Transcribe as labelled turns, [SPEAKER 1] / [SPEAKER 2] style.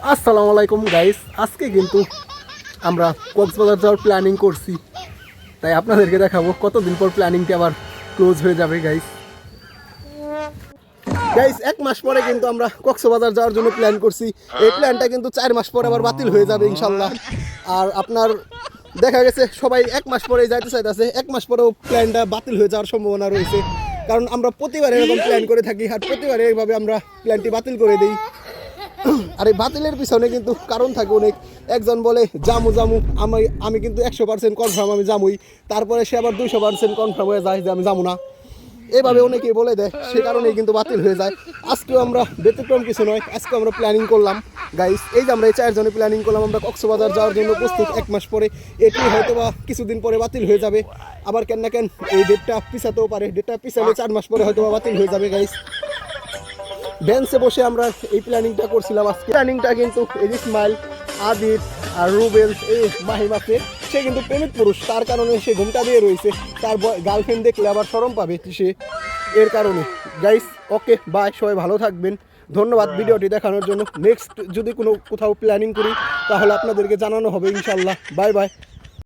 [SPEAKER 1] আসসালামু আলাইকুম গাইস, আজকে কিন্তু আমরা কক্সবাজার যাওয়ার প্ল্যানিং করছি। তাই আপনাদেরকে দেখাবো কতদিন পর প্ল্যানিংটি আবার ক্লোজ হয়ে যাবে। গাইস গাইস 1 মাস পরে কিন্তু আমরা কক্সবাজার যাওয়ার জন্য প্ল্যান করছি। এই প্ল্যানটা কিন্তু 4 মাস পরে আবার বাতিল হয়ে যাবে ইনশাল্লাহ। আর আপনার দেখা গেছে সবাই 1 মাস পরেই যাইতে চাইতেছে, 1 মাস পরেও প্ল্যানটা বাতিল হয়ে যাওয়ার সম্ভাবনা রয়েছে। কারণ আমরা প্রতিবার এরকম প্ল্যান করে থাকি, আর প্রতিবার এইভাবে আমরা প্ল্যানটি বাতিল করে দিই। আর এই বাতিলের পিছনে কিন্তু কারণ থাকে অনেক। একজন বলে জামু জামু, আমি কিন্তু 100% কনফার্ম আমি জামুই, তারপরে সে আবার 200% কনফার্ম হয়ে যায় যে আমি জামু না। এভাবে অনেকেই বলে দেয়, সে কারণেই কিন্তু বাতিল হয়ে যায়। আজকেও আমরা ব্যতিক্রম কিছু নয়, আজকে আমরা প্ল্যানিং করলাম গাইস। এই যে আমরা এই 4 জনে প্ল্যানিং করলাম আমরা কক্সবাজার যাওয়ার জন্য প্রস্তুত। 1 মাস পরে এটি হয়তো বা কিছুদিন পরে বাতিল হয়ে যাবে, আবার কেন না কেন এই ডেটটা পিছাতেও পারে। ডেটটা পিছালে 4 মাস পরে হয়তো বা বাতিল হয়ে যাবে গাইস। বেঞ্চে বসে আমরা এই প্ল্যানিংটা করছিলাম। আজকে প্ল্যানিংটা কিন্তু এই ইসমাইল, আদিত আর রুবেল, এই মাহিম আছে, সে কিন্তু প্রেমিক পুরুষ, তার কারণে সে ঘুমটা দিয়ে রয়েছে। তার গার্লফ্রেন্ড দেখলে আবার শরম পাবে সে, এর কারণে। গাইস ওকে বাই, সবাই ভালো থাকবেন। ধন্যবাদ ভিডিওটি দেখানোর জন্য। নেক্সট যদি কোথাও প্ল্যানিং করি তাহলে আপনাদেরকে জানানো হবে ইনশাল্লাহ। Bye bye.